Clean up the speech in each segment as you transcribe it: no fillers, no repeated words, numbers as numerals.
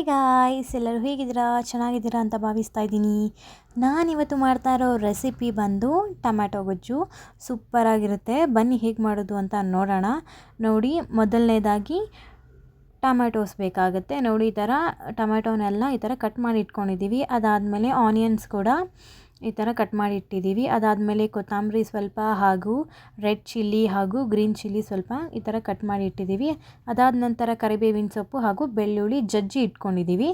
Guys, ಎಲ್ಲರೂ ಹೇಗಿದ್ದೀರಾ? ಚೆನ್ನಾಗಿದ್ದೀರಾ ಅಂತ ಭಾವಿಸ್ತಾ ಇದ್ದೀನಿ. ನಾನಿವತ್ತು ಮಾಡ್ತಾ ಇರೋ ರೆಸಿಪಿ ಬಂದು ಟೊಮ್ಯಾಟೊ ಗೊಜ್ಜು. ಸೂಪರಾಗಿರುತ್ತೆ. ಬನ್ನಿ ಹೇಗೆ ಮಾಡೋದು ಅಂತ ನೋಡೋಣ. ನೋಡಿ, ಮೊದಲನೇದಾಗಿ ಟೊಮ್ಯಾಟೋಸ್ ಬೇಕಾಗುತ್ತೆ. ನೋಡಿ, ಈ ಥರ ಟೊಮ್ಯಾಟೋನೆಲ್ಲ ಈ ಥರ ಕಟ್ ಮಾಡಿ ಇಟ್ಕೊಂಡಿದ್ದೀವಿ. ಅದಾದಮೇಲೆ ಆನಿಯನ್ಸ್ ಕೂಡ ಈ ಥರ ಕಟ್ ಮಾಡಿ ಇಟ್ಟಿದ್ದೀವಿ. ಅದಾದಮೇಲೆ ಕೊತ್ತಂಬರಿ ಸ್ವಲ್ಪ ಹಾಗೂ ರೆಡ್ ಚಿಲ್ಲಿ ಹಾಗೂ ಗ್ರೀನ್ ಚಿಲ್ಲಿ ಸ್ವಲ್ಪ ಈ ಥರ ಕಟ್ ಮಾಡಿ ಇಟ್ಟಿದ್ದೀವಿ. ಅದಾದ ನಂತರ ಕರಿಬೇವಿನ ಸೊಪ್ಪು ಹಾಗೂ ಬೆಳ್ಳುಳ್ಳಿ ಜಜ್ಜಿ ಇಟ್ಕೊಂಡಿದ್ದೀವಿ.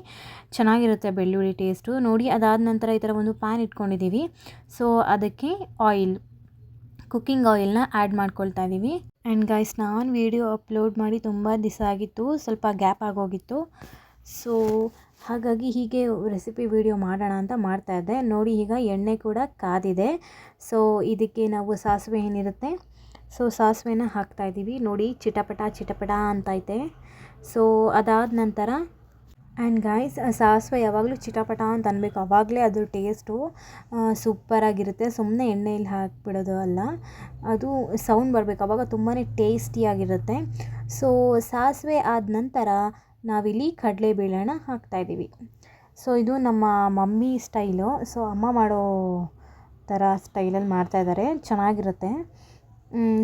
ಚೆನ್ನಾಗಿರುತ್ತೆ ಬೆಳ್ಳುಳ್ಳಿ ಟೇಸ್ಟು. ನೋಡಿ, ಅದಾದ ನಂತರ ಈ ಥರ ಒಂದು ಪ್ಯಾನ್ ಇಟ್ಕೊಂಡಿದ್ದೀವಿ. ಸೊ ಅದಕ್ಕೆ ಕುಕ್ಕಿಂಗ್ ಆಯಿಲ್ನ ಆ್ಯಡ್ ಮಾಡ್ಕೊಳ್ತಾ ಇದ್ದೀವಿ. ಆ್ಯಂಡ್ ಗೈಸ್, ನಾನು ವಿಡಿಯೋ ಅಪ್ಲೋಡ್ ಮಾಡಿ ತುಂಬ ದಿವಸ ಆಗಿತ್ತು, ಸ್ವಲ್ಪ ಗ್ಯಾಪ್ ಆಗೋಗಿತ್ತು. ಸೊ ಹಾಗಾಗಿ ಹೀಗೆ ರೆಸಿಪಿ ವಿಡಿಯೋ ಮಾಡೋಣ ಅಂತ ಮಾಡ್ತಾಯಿದ್ದೆ. ನೋಡಿ, ಈಗ ಎಣ್ಣೆ ಕೂಡ ಕಾದಿದೆ. ಸೊ ಇದಕ್ಕೆ ನಾವು ಸಾಸಿವೆ ಏನಿರುತ್ತೆ, ಸೊ ಸಾಸಿವೆನ ಹಾಕ್ತಾಯಿದ್ದೀವಿ. ನೋಡಿ, ಚಿಟಪಟ ಅಂತೈತೆ. ಸೊ ಅದಾದ ನಂತರ ಆ್ಯಂಡ್ ಗೈಸ್, ಸಾಸಿವೆ ಯಾವಾಗಲೂ ಚಿಟಪಟ ಅಂತ ಅನ್ಬೇಕು, ಆವಾಗಲೇ ಅದು ಟೇಸ್ಟು ಸೂಪರಾಗಿರುತ್ತೆ. ಸುಮ್ಮನೆ ಎಣ್ಣೆಯಲ್ಲಿ ಹಾಕಿಬಿಡೋದು ಅಲ್ಲ, ಅದು ಸೌಂಡ್ ಬರಬೇಕು, ಆವಾಗ ತುಂಬಾ ಟೇಸ್ಟಿಯಾಗಿರುತ್ತೆ. ಸೊ ಸಾಸಿವೆ ಆದ ನಂತರ ನಾವಿಲ್ಲಿ ಕಡಲೆಬೇಳೆನ ಹಾಕ್ತಾಯಿದ್ದೀವಿ. ಸೊ ಇದು ನಮ್ಮ ಮಮ್ಮಿ ಸ್ಟೈಲು. ಸೊ ಅಮ್ಮ ಮಾಡೋ ಥರ ಸ್ಟೈಲಲ್ಲಿ ಮಾಡ್ತಾಯಿದ್ದಾರೆ, ಚೆನ್ನಾಗಿರುತ್ತೆ.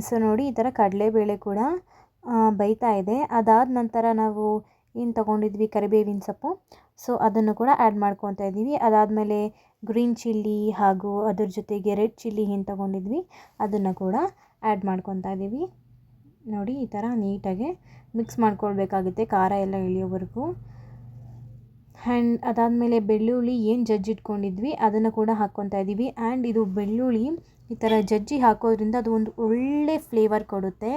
ಸೊ ನೋಡಿ, ಈ ಥರ ಕಡಲೆಬೇಳೆ ಕೂಡ ಬೇಯ್ತಾ ಇದೆ. ಅದಾದ ನಂತರ ನಾವು ಏನು ತೊಗೊಂಡಿದ್ವಿ, ಕರಿಬೇವಿನ ಸೊಪ್ಪು, ಸೊ ಅದನ್ನು ಕೂಡ ಆ್ಯಡ್ ಮಾಡ್ಕೊತಾ ಇದ್ದೀವಿ. ಅದಾದಮೇಲೆ ಗ್ರೀನ್ ಚಿಲ್ಲಿ ಹಾಗೂ ಅದ್ರ ಜೊತೆಗೆ ರೆಡ್ ಚಿಲ್ಲಿ ಏನು ತೊಗೊಂಡಿದ್ವಿ ಅದನ್ನು ಕೂಡ ಆ್ಯಡ್ ಮಾಡ್ಕೊತಾ ಇದ್ದೀವಿ. ನೋಡಿ, ಈ ಥರ ನೀಟಾಗಿ ಮಿಕ್ಸ್ ಮಾಡ್ಕೊಳ್ಬೇಕಾಗುತ್ತೆ ಖಾರ ಎಲ್ಲ ಇಳಿಯೋವರೆಗೂ. ಆ್ಯಂಡ್ ಅದಾದಮೇಲೆ ಬೆಳ್ಳುಳ್ಳಿ ಏನು ಜಜ್ಜಿಟ್ಕೊಂಡಿದ್ವಿ ಅದನ್ನು ಕೂಡ ಹಾಕ್ಕೊತಾ ಇದ್ದೀವಿ. ಆ್ಯಂಡ್ ಇದು ಬೆಳ್ಳುಳ್ಳಿ ಈ ಥರ ಜಜ್ಜಿ ಹಾಕೋದ್ರಿಂದ ಅದು ಒಂದು ಒಳ್ಳೆ ಫ್ಲೇವರ್ ಕೊಡುತ್ತೆ.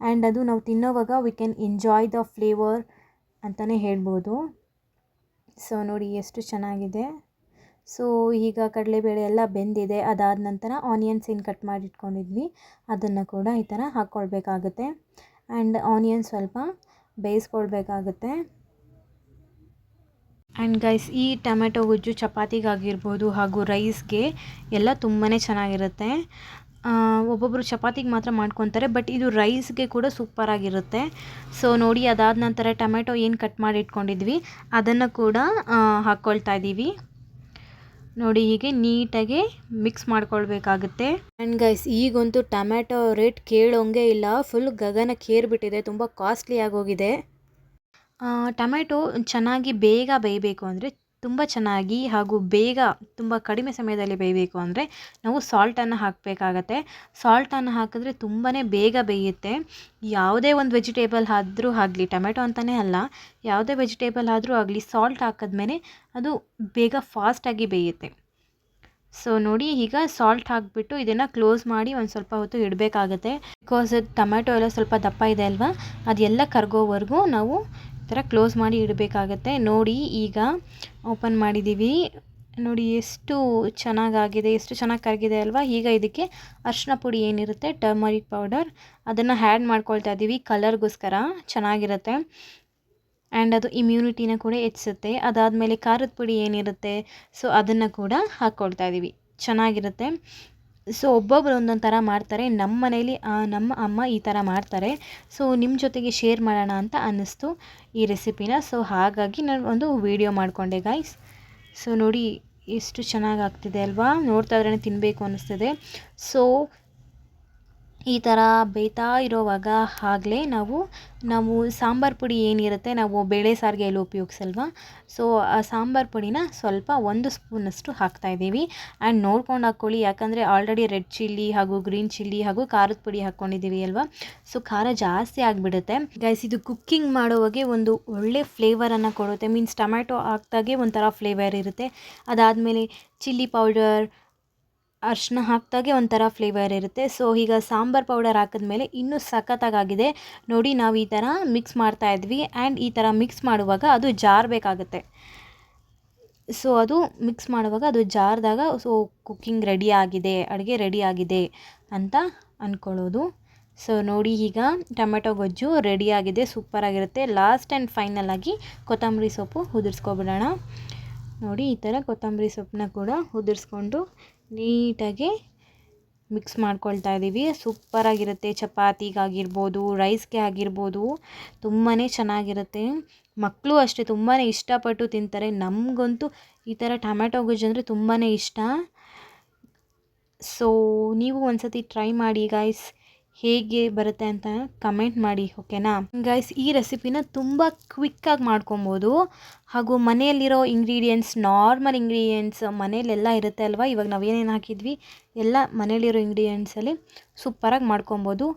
ಆ್ಯಂಡ್ ಅದು ನಾವು ತಿನ್ನೋವಾಗ we can enjoy the flavour ಅಂತಲೇ ಹೇಳ್ಬೋದು. ಸೊ ನೋಡಿ, ಎಷ್ಟು ಚೆನ್ನಾಗಿದೆ. ಸೊ ಈಗ ಕಡಲೆಬೇಳೆ ಎಲ್ಲ ಬೆಂದಿದೆ. ಅದಾದ ನಂತರ ಆನಿಯನ್ಸ್ ಏನು ಕಟ್ ಮಾಡಿ ಇಟ್ಕೊಂಡಿದ್ವಿ ಅದನ್ನು ಕೂಡ ಈ ಥರ ಹಾಕ್ಕೊಳ್ಬೇಕಾಗುತ್ತೆ. ಆ್ಯಂಡ್ ಆನಿಯನ್ ಸ್ವಲ್ಪ ಬೇಯಿಸ್ಕೊಳ್ಬೇಕಾಗುತ್ತೆ. ಆ್ಯಂಡ್ ಗೈಸ್, ಈ ಟೊಮ್ಯಾಟೊ ಗೊಜ್ಜು ಚಪಾತಿಗಾಗಿರ್ಬೋದು ಹಾಗೂ ರೈಸ್ಗೆ ಎಲ್ಲ ತುಂಬಾ ಚೆನ್ನಾಗಿರುತ್ತೆ. ಒಬ್ಬೊಬ್ಬರು ಚಪಾತಿಗೆ ಮಾತ್ರ ಮಾಡ್ಕೊತಾರೆ, ಬಟ್ ಇದು ರೈಸ್ಗೆ ಕೂಡ ಸೂಪರಾಗಿರುತ್ತೆ. ಸೊ ನೋಡಿ, ಅದಾದ ನಂತರ ಟೊಮ್ಯಾಟೊ ಏನು ಕಟ್ ಮಾಡಿ ಇಟ್ಕೊಂಡಿದ್ವಿ ಅದನ್ನು ಕೂಡ ಹಾಕ್ಕೊಳ್ತಾ ಇದ್ದೀವಿ. ನೋಡಿ, ಹೀಗೆ ನೀಟಾಗಿ ಮಿಕ್ಸ್ ಮಾಡ್ಕೊಳ್ಬೇಕಾಗುತ್ತೆ. ಆ್ಯಂಡ್ ಗೈಸ್, ಈಗಂತೂ ಟೊಮ್ಯಾಟೊ ರೇಟ್ ಕೇಳೋಂಗೆ ಇಲ್ಲ, ಫುಲ್ ಗಗನಕ್ಕೇರಿಬಿಟ್ಟಿದೆ, ತುಂಬ ಕಾಸ್ಟ್ಲಿ ಆಗೋಗಿದೆ. ಟೊಮ್ಯಾಟೊ ಚೆನ್ನಾಗಿ ಬೇಗ ಬೇಯಬೇಕು ಅಂದರೆ, ತುಂಬ ಚೆನ್ನಾಗಿ ಹಾಗೂ ಬೇಗ ತುಂಬ ಕಡಿಮೆ ಸಮಯದಲ್ಲಿ ಬೇಯಬೇಕು ಅಂದರೆ ನಾವು ಸಾಲ್ಟನ್ನು ಹಾಕಬೇಕಾಗತ್ತೆ. ಸಾಲ್ಟನ್ನು ಹಾಕಿದ್ರೆ ತುಂಬಾ ಬೇಗ ಬೇಯುತ್ತೆ. ಯಾವುದೇ ಒಂದು ವೆಜಿಟೇಬಲ್ ಆದರೂ ಆಗಲಿ, ಟೊಮೆಟೊ ಅಂತಲೇ ಅಲ್ಲ, ಯಾವುದೇ ವೆಜಿಟೇಬಲ್ ಆದರೂ ಆಗಲಿ, ಸಾಲ್ಟ್ ಹಾಕಿದ್ಮೇಲೆ ಅದು ಬೇಗ ಫಾಸ್ಟಾಗಿ ಬೇಯುತ್ತೆ. ಸೊ ನೋಡಿ, ಈಗ ಸಾಲ್ಟ್ ಹಾಕಿಬಿಟ್ಟು ಇದನ್ನು ಕ್ಲೋಸ್ ಮಾಡಿ ಒಂದು ಸ್ವಲ್ಪ ಹೊತ್ತು ಇಡಬೇಕಾಗತ್ತೆ. ಬಿಕಾಸ್ ಟೊಮ್ಯಾಟೊ ಎಲ್ಲ ಸ್ವಲ್ಪ ದಪ್ಪ ಇದೆ ಅಲ್ವಾ, ಅದೆಲ್ಲ ಕರಗೋವರೆಗೂ ನಾವು ಈ ಥರ ಕ್ಲೋಸ್ ಮಾಡಿ ಇಡಬೇಕಾಗತ್ತೆ. ನೋಡಿ, ಈಗ ಓಪನ್ ಮಾಡಿದ್ದೀವಿ. ನೋಡಿ, ಎಷ್ಟು ಚೆನ್ನಾಗಾಗಿದೆ, ಎಷ್ಟು ಚೆನ್ನಾಗಿ ಕರಗಿದೆ ಅಲ್ವಾ. ಈಗ ಇದಕ್ಕೆ ಅರಿಶಿನ ಪುಡಿ ಏನಿರುತ್ತೆ, ಟರ್ಮರಿಕ್ ಪೌಡರ್, ಅದನ್ನು ಆ್ಯಡ್ ಮಾಡ್ಕೊಳ್ತಾ ಇದ್ದೀವಿ ಕಲರ್ಗೋಸ್ಕರ, ಚೆನ್ನಾಗಿರುತ್ತೆ. ಆ್ಯಂಡ್ ಅದು ಇಮ್ಯುನಿಟಿನ ಕೂಡ ಹೆಚ್ಚಿಸುತ್ತೆ. ಅದಾದಮೇಲೆ ಖಾರದ ಪುಡಿ ಏನಿರುತ್ತೆ, ಸೊ ಅದನ್ನು ಕೂಡ ಹಾಕ್ಕೊಳ್ತಾ ಇದ್ದೀವಿ, ಚೆನ್ನಾಗಿರುತ್ತೆ. ಸೊ ಒಬ್ಬೊಬ್ಬರು ಒಂದೊಂದು ಥರ ಮಾಡ್ತಾರೆ. ನಮ್ಮ ಮನೇಲಿ ನಮ್ಮ ಅಮ್ಮ ಈ ಥರ ಮಾಡ್ತಾರೆ. ಸೊ ನಿಮ್ಮ ಜೊತೆಗೆ ಶೇರ್ ಮಾಡೋಣ ಅಂತ ಅನ್ನಿಸ್ತು ಈ ರೆಸಿಪಿನ. ಸೊ ಹಾಗಾಗಿ ನಾನು ಒಂದು ವಿಡಿಯೋ ಮಾಡಿಕೊಂಡೆ ಗೈಸ್. ಸೊ ನೋಡಿ, ಎಷ್ಟು ಚೆನ್ನಾಗಿ ಆಗ್ತಿದೆ ಅಲ್ವಾ, ನೋಡ್ತಾ ಇದ್ರೇ ತಿನ್ನಬೇಕು ಅನ್ನಿಸ್ತದೆ. ಸೊ ಈ ಥರ ಬೇಯ್ತಾ ಇರೋವಾಗ ಆಗಲೇ ನಾವು ಸಾಂಬಾರು ಪುಡಿ ಏನಿರುತ್ತೆ, ನಾವು ಬೇಳೆ ಸಾರಿಗೆ ಎಲ್ಲ ಉಪಯೋಗಿಸಲ್ವಾ, ಸೊ ಆ ಸಾಂಬಾರು ಪುಡಿನ ಸ್ವಲ್ಪ 1 ಸ್ಪೂನಷ್ಟು ಹಾಕ್ತಾಯಿದ್ದೀವಿ. ಆ್ಯಂಡ್ ನೋಡ್ಕೊಂಡು ಹಾಕ್ಕೊಳ್ಳಿ, ಯಾಕಂದರೆ ಆಲ್ರೆಡಿ ರೆಡ್ ಚಿಲ್ಲಿ ಹಾಗೂ ಗ್ರೀನ್ ಚಿಲ್ಲಿ ಹಾಗೂ ಖಾರದ ಪುಡಿ ಹಾಕ್ಕೊಂಡಿದ್ದೀವಿ ಅಲ್ವಾ, ಸೊ ಖಾರ ಜಾಸ್ತಿ ಆಗಿಬಿಡುತ್ತೆ ಗೈಸ್. ಇದು ಕುಕ್ಕಿಂಗ್ ಮಾಡೋವಾಗೆ ಒಂದು ಒಳ್ಳೆ ಫ್ಲೇವರನ್ನು ಕೊಡುತ್ತೆ. ಮೀನ್ಸ್ ಟೊಮ್ಯಾಟೊ ಹಾಕ್ದಾಗೆ ಒಂಥರ ಫ್ಲೇವರ್ ಇರುತ್ತೆ. ಅದಾದಮೇಲೆ ಚಿಲ್ಲಿ ಪೌಡರ್, ಅರಿಶಿನ ಹಾಕಿದಾಗೆ ಒಂಥರ ಫ್ಲೇವರ್ ಇರುತ್ತೆ. ಸೊ ಈಗ ಸಾಂಬಾರು ಪೌಡರ್ ಹಾಕಿದ್ಮೇಲೆ ಇನ್ನೂ ಸಖತ್ತಾಗಿದೆ. ನೋಡಿ, ನಾವು ಈ ಥರ ಮಿಕ್ಸ್ ಮಾಡ್ತಾಯಿದ್ವಿ. ಆ್ಯಂಡ್ ಈ ಥರ ಮಿಕ್ಸ್ ಮಾಡುವಾಗ ಅದು ಜಾರಬೇಕಾಗುತ್ತೆ. ಸೊ ಅದು ಮಿಕ್ಸ್ ಮಾಡುವಾಗ ಅದು ಜಾರಿದಾಗ ಸೊ ಕುಕ್ಕಿಂಗ್ ರೆಡಿ ಆಗಿದೆ, ಅಡುಗೆ ರೆಡಿ ಆಗಿದೆ ಅಂತ ಅಂದ್ಕೊಳ್ಳೋದು. ಸೊ ನೋಡಿ, ಈಗ ಟೊಮೆಟೊ ಗೊಜ್ಜು ರೆಡಿಯಾಗಿದೆ, ಸೂಪರಾಗಿರುತ್ತೆ. ಲಾಸ್ಟ್ ಆ್ಯಂಡ್ ಫೈನಲ್ ಆಗಿ ಕೊತ್ತಂಬರಿ ಸೊಪ್ಪು ಉದುರಿಸ್ಕೊಬಿಡೋಣ. ನೋಡಿ, ಈ ಥರ ಕೊತ್ತಂಬರಿ ಸೊಪ್ಪನ್ನ ಕೂಡ ಉದುರಿಸ್ಕೊಂಡು ನೀಟಾಗಿ ಮಿಕ್ಸ್ ಮಾಡ್ಕೊಳ್ತಾ ಇದ್ದೀವಿ. ಸೂಪರಾಗಿರುತ್ತೆ, ಚಪಾತಿಗಾಗಿರ್ಬೋದು, ರೈಸ್ಗೆ ಆಗಿರ್ಬೋದು ತುಂಬಾ ಚೆನ್ನಾಗಿರುತ್ತೆ. ಮಕ್ಕಳು ಅಷ್ಟೇ ತುಂಬಾ ಇಷ್ಟಪಟ್ಟು ತಿಂತಾರೆ. ನಮಗಂತೂ ಈ ಥರ ಟೊಮ್ಯಾಟೊ ಗೊಜ್ಜು ಅಂದರೆ ತುಂಬಾ ಇಷ್ಟ. ಸೊ ನೀವು ಒಂದ್ಸತಿ ಟ್ರೈ ಮಾಡಿ ಗೈಸ್, ಹೇಗೆ ಬರುತ್ತೆ ಅಂತ ಕಮೆಂಟ್ ಮಾಡಿ, ಓಕೆನಾ ಗೈಸ್. ಈ ರೆಸಿಪಿನ ತುಂಬ ಕ್ವಿಕ್ಕಾಗಿ ಮಾಡ್ಕೊಬೋದು. ಹಾಗೂ ಮನೆಯಲ್ಲಿರೋ ಇಂಗ್ರೀಡಿಯೆಂಟ್ಸ್, ನಾರ್ಮಲ್ ಇಂಗ್ರೀಡಿಯೆಂಟ್ಸ್ ಮನೇಲೆಲ್ಲ ಇರುತ್ತೆ ಅಲ್ವಾ. ಇವಾಗ ನಾವೇನೇನು ಹಾಕಿದ್ವಿ ಎಲ್ಲ ಮನೇಲಿರೋ ಇಂಗ್ರೀಡಿಯೆಂಟ್ಸಲ್ಲಿ ಸೂಪರಾಗಿ ಮಾಡ್ಕೊಬೋದು.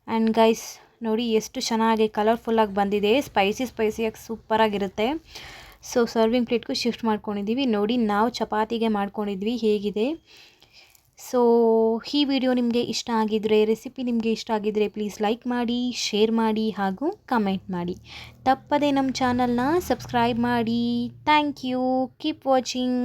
ಆ್ಯಂಡ್ ಗೈಸ್ ನೋಡಿ ಎಷ್ಟು ಚೆನ್ನಾಗಿ ಕಲರ್ಫುಲ್ಲಾಗಿ ಬಂದಿದೆ, ಸ್ಪೈಸಿಯಾಗಿ ಸೂಪರಾಗಿರುತ್ತೆ. ಸೊ ಸರ್ವಿಂಗ್ ಪ್ಲೇಟ್ಗೂ ಶಿಫ್ಟ್ ಮಾಡ್ಕೊಂಡಿದ್ದೀವಿ. ನೋಡಿ ನಾವು ಚಪಾತಿಗೆ ಮಾಡ್ಕೊಂಡಿದ್ವಿ ಹೇಗಿದೆ. ಸೊ ಈ ವಿಡಿಯೋ ನಿಮಗೆ ಇಷ್ಟ ಆಗಿದ್ದರೆ, ರೆಸಿಪಿ ನಿಮಗೆ ಇಷ್ಟ ಆಗಿದ್ದರೆ ಪ್ಲೀಸ್ ಲೈಕ್ ಮಾಡಿ, ಶೇರ್ ಮಾಡಿ ಹಾಗೂ ಕಮೆಂಟ್ ಮಾಡಿ. ತಪ್ಪದೆ ನಮ್ಮ ಚಾನಲ್ನ ಸಬ್ಸ್ಕ್ರೈಬ್ ಮಾಡಿ. Thank you. Keep watching.